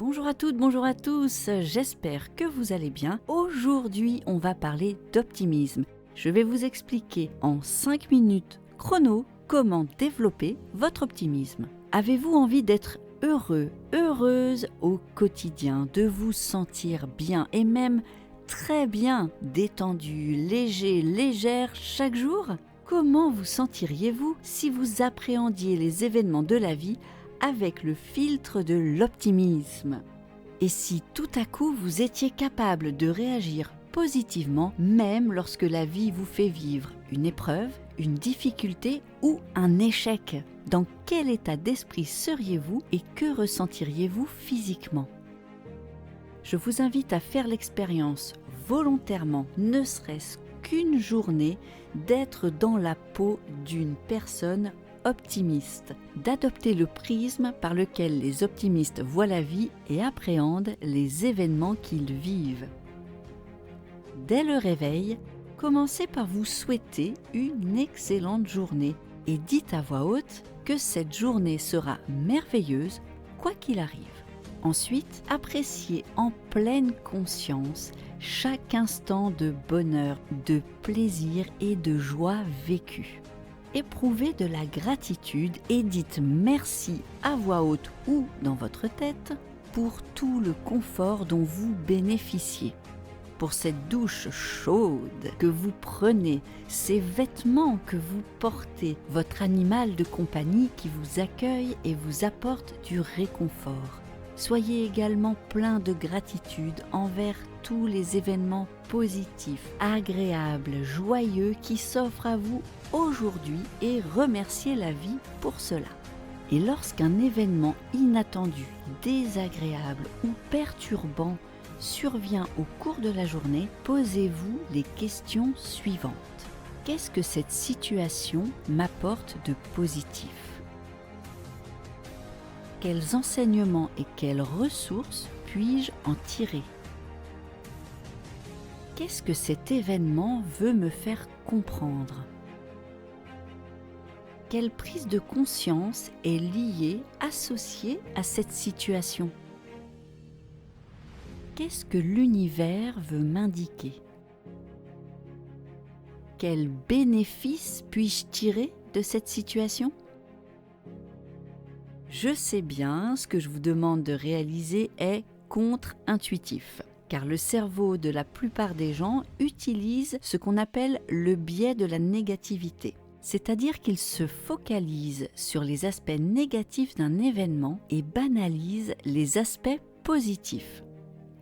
Bonjour à toutes, bonjour à tous, j'espère que vous allez bien. Aujourd'hui, on va parler d'optimisme. Je vais vous expliquer en 5 minutes chrono comment développer votre optimisme. Avez-vous envie d'être heureux, heureuse au quotidien, de vous sentir bien et même très bien, détendu, léger, légère chaque jour? Comment vous sentiriez-vous si vous appréhendiez les événements de la vie avec le filtre de l'optimisme? Et si tout à coup vous étiez capable de réagir positivement même lorsque la vie vous fait vivre une épreuve, une difficulté ou un échec? Dans quel état d'esprit seriez-vous et que ressentiriez-vous physiquement? Je vous invite à faire l'expérience volontairement, ne serait-ce qu'une journée, d'être dans la peau d'une personne optimiste, d'adopter le prisme par lequel les optimistes voient la vie et appréhendent les événements qu'ils vivent. Dès le réveil, commencez par vous souhaiter une excellente journée et dites à voix haute que cette journée sera merveilleuse quoi qu'il arrive. Ensuite, appréciez en pleine conscience chaque instant de bonheur, de plaisir et de joie vécue. Éprouvez de la gratitude et dites merci à voix haute ou dans votre tête pour tout le confort dont vous bénéficiez, pour cette douche chaude que vous prenez, ces vêtements que vous portez, votre animal de compagnie qui vous accueille et vous apporte du réconfort. Soyez également plein de gratitude envers tous les événements positifs, agréables, joyeux qui s'offrent à vous aujourd'hui et remerciez la vie pour cela. Et lorsqu'un événement inattendu, désagréable ou perturbant survient au cours de la journée, posez-vous les questions suivantes. Qu'est-ce que cette situation m'apporte de positif ? Quels enseignements et quelles ressources puis-je en tirer? Qu'est-ce que cet événement veut me faire comprendre? Quelle prise de conscience est liée, associée à cette situation? Qu'est-ce que l'univers veut m'indiquer? Quels bénéfices puis-je tirer de cette situation? Je sais bien, ce que je vous demande de réaliser est contre-intuitif, car le cerveau de la plupart des gens utilise ce qu'on appelle le biais de la négativité. C'est-à-dire qu'il se focalise sur les aspects négatifs d'un événement et banalise les aspects positifs.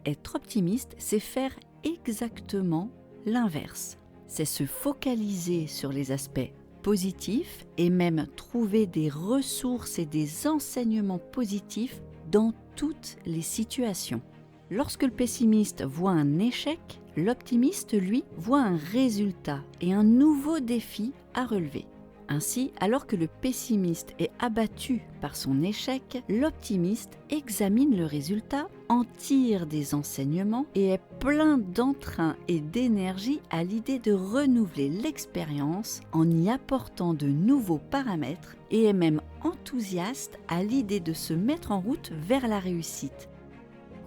Être optimiste, c'est faire exactement l'inverse. C'est se focaliser sur les aspects positifs et même trouver des ressources et des enseignements positifs dans toutes les situations. Lorsque le pessimiste voit un échec, l'optimiste, lui, voit un résultat et un nouveau défi à relever. Ainsi, alors que le pessimiste est abattu par son échec, l'optimiste examine le résultat, en tire des enseignements et est plein d'entrain et d'énergie à l'idée de renouveler l'expérience en y apportant de nouveaux paramètres et est même enthousiaste à l'idée de se mettre en route vers la réussite.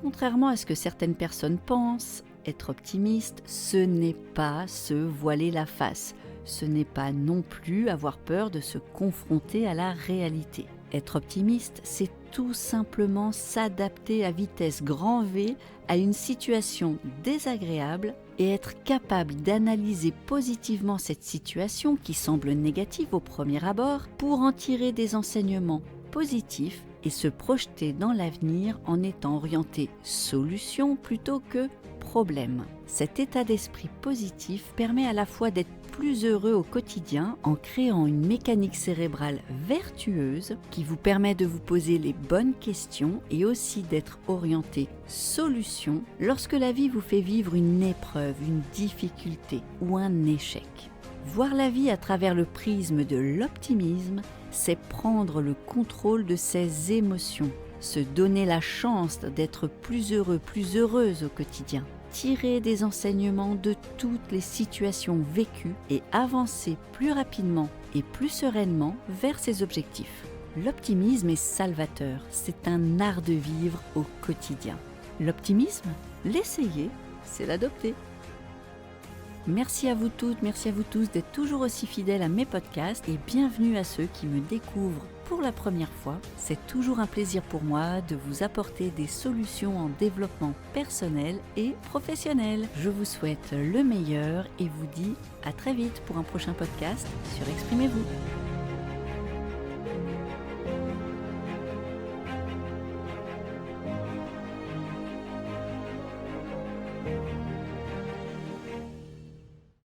Contrairement à ce que certaines personnes pensent, être optimiste, ce n'est pas se voiler la face. Ce n'est pas non plus avoir peur de se confronter à la réalité. Être optimiste, c'est tout simplement s'adapter à vitesse grand V à une situation désagréable et être capable d'analyser positivement cette situation qui semble négative au premier abord pour en tirer des enseignements positifs et se projeter dans l'avenir en étant orienté solution plutôt que problème. Cet état d'esprit positif permet à la fois d'être plus heureux au quotidien en créant une mécanique cérébrale vertueuse qui vous permet de vous poser les bonnes questions et aussi d'être orienté solution lorsque la vie vous fait vivre une épreuve, une difficulté ou un échec. Voir la vie à travers le prisme de l'optimisme, c'est prendre le contrôle de ses émotions, se donner la chance d'être plus heureux, plus heureuse au quotidien, tirer des enseignements de toutes les situations vécues et avancer plus rapidement et plus sereinement vers ses objectifs. L'optimisme est salvateur, c'est un art de vivre au quotidien. L'optimisme, l'essayer, c'est l'adopter. Merci à vous toutes, merci à vous tous d'être toujours aussi fidèles à mes podcasts et bienvenue à ceux qui me découvrent pour la première fois. C'est toujours un plaisir pour moi de vous apporter des solutions en développement personnel et professionnel. Je vous souhaite le meilleur et vous dis à très vite pour un prochain podcast sur Exprimez-vous.